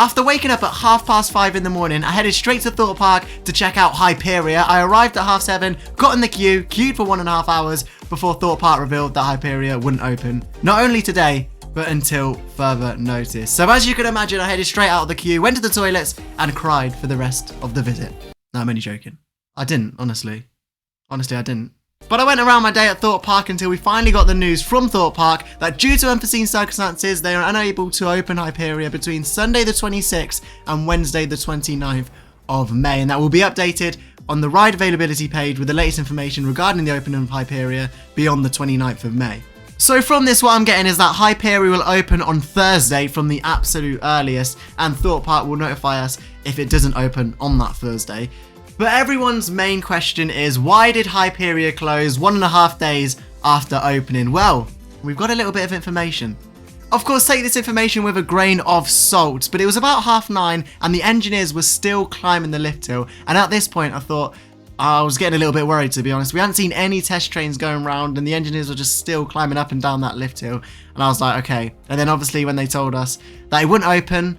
After waking up at 5:30 in the morning, I headed straight to Thorpe Park to check out Hyperia. I arrived at 7:30, got in the queued for 1.5 hours before Thorpe Park revealed that Hyperia wouldn't open. Not only today, but until further notice. So as you can imagine, I headed straight out of the queue, went to the toilets, and cried for the rest of the visit. No, I'm only joking. I didn't, honestly. Honestly, I didn't. But I went around my day at Thorpe Park until we finally got the news from Thorpe Park that due to unforeseen circumstances, they are unable to open Hyperia between Sunday the 26th and Wednesday the 29th of May. And that will be updated on the ride availability page with the latest information regarding the opening of Hyperia beyond the 29th of May. So from this, what I'm getting is that Hyperia will open on Thursday from the absolute earliest, and Thorpe Park will notify us if it doesn't open on that Thursday. But everyone's main question is, why did Hyperia close 1.5 days after opening? Well, we've got a little bit of information. Of course, take this information with a grain of salt, but it was about 9:30 and the engineers were still climbing the lift hill. And at this point, I thought, I was getting a little bit worried, to be honest. We hadn't seen any test trains going around and the engineers were just still climbing up and down that lift hill. And I was like, okay. And then obviously when they told us that it wouldn't open,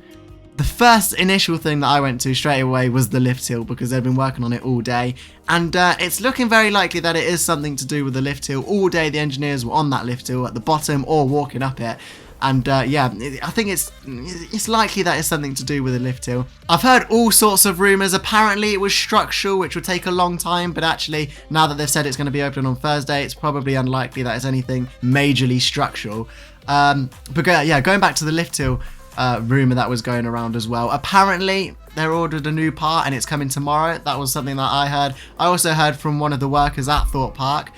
the first initial thing that I went to straight away was the lift hill, because they've been working on it all day. And it's looking very likely that it is something to do with the lift hill. All day the engineers were on that lift hill at the bottom or walking up it. And yeah, I think it's likely that it's something to do with the lift hill. I've heard all sorts of rumours. Apparently it was structural, which would take a long time. But actually, now that they've said it's going to be open on Thursday, it's probably unlikely that it's anything majorly structural. But yeah, going back to the lift hill rumour that was going around as well. Apparently, they ordered a new part and it's coming tomorrow. That was something that I heard. I also heard from one of the workers at Thorpe Park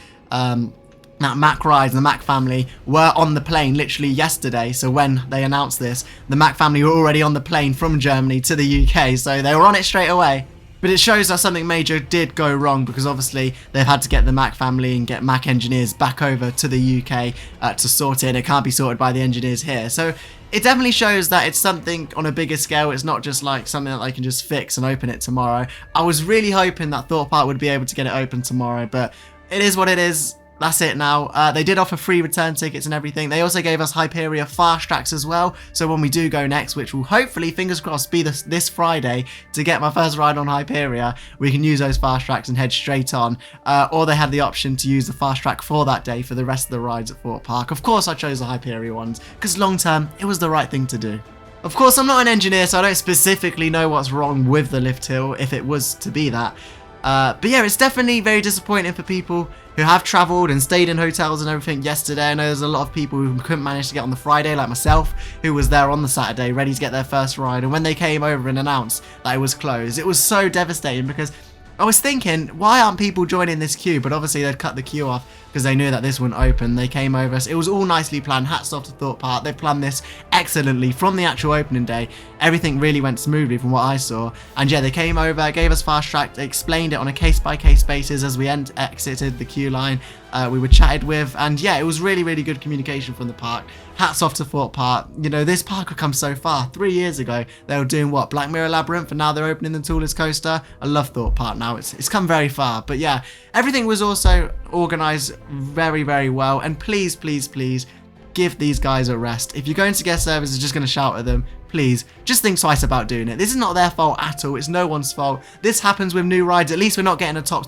that Mac Rides and the Mac family were on the plane literally yesterday. So when they announced this, the Mac family were already on the plane from Germany to the UK. So they were on it straight away. But it shows that something major did go wrong, because obviously they've had to get the Mac family and get Mac engineers back over to the UK to sort it, and it can't be sorted by the engineers here. So it definitely shows that it's something on a bigger scale. It's not just like something that they can just fix and open it tomorrow. I was really hoping that Thorpe Park would be able to get it open tomorrow, but it is what it is. That's it now. They did offer free return tickets and everything. They also gave us Hyperia fast tracks as well. So when we do go next, which will hopefully, fingers crossed, be this Friday to get my first ride on Hyperia, we can use those fast tracks and head straight on. Or they had the option to use the fast track for that day for the rest of the rides at Thorpe Park. Of course, I chose the Hyperia ones because long term, it was the right thing to do. Of course, I'm not an engineer, so I don't specifically know what's wrong with the lift hill if it was to be that. But yeah, it's definitely very disappointing for people who have travelled and stayed in hotels and everything yesterday. I know there's a lot of people who couldn't manage to get on the Friday, like myself, who was there on the Saturday ready to get their first ride. And when they came over and announced that it was closed, it was so devastating, because I was thinking, why aren't people joining this queue? But obviously they'd cut the queue off because they knew that this wouldn't open. They came over. It was all nicely planned. Hats off to Thorpe Park. They planned this excellently from the actual opening day. Everything really went smoothly from what I saw. And yeah, they came over, gave us fast track, they explained it on a case-by-case basis as we exited the queue line. We were chatted with, and yeah, it was really, really good communication from the park. Hats off to Thorpe Park. You know, this park had come so far. 3 years ago, they were doing what? Black Mirror Labyrinth, and now they're opening the tallest coaster. I love Thorpe Park now. It's come very far. But yeah, everything was also organised very, very well. And please, please, please, give these guys a rest. If you're going to guest service and just going to shout at them, please, just think twice about doing it. This is not their fault at all. It's no one's fault. This happens with new rides. At least we're not getting a Top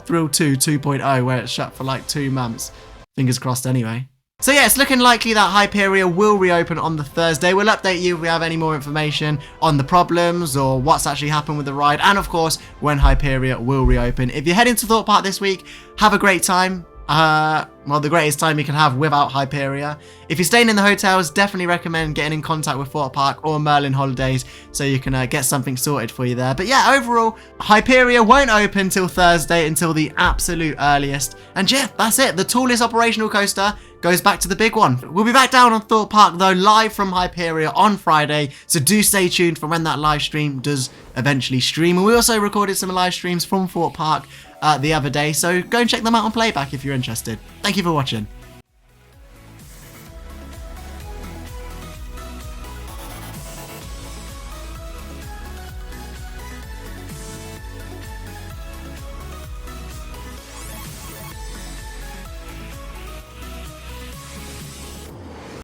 Thrill 2 2.0 where it's shut for like 2 months. Fingers crossed anyway. So yeah, it's looking likely that Hyperia will reopen on the Thursday. We'll update you if we have any more information on the problems or what's actually happened with the ride, and of course, when Hyperia will reopen. If you're heading to Thorpe Park this week, have a great time. Well, the greatest time you can have without Hyperia. If you're staying in the hotels, definitely recommend getting in contact with Thorpe Park or Merlin Holidays so you can get something sorted for you there. But yeah, overall, Hyperia won't open till Thursday, until the absolute earliest. And yeah, that's it. The tallest operational coaster goes back to the big one. We'll be back down on Thorpe Park though, live from Hyperia on Friday, so do stay tuned for when that live stream does eventually stream. And we also recorded some live streams from Thorpe Park the other day, so go and check them out on playback if you're interested. Thank you for watching.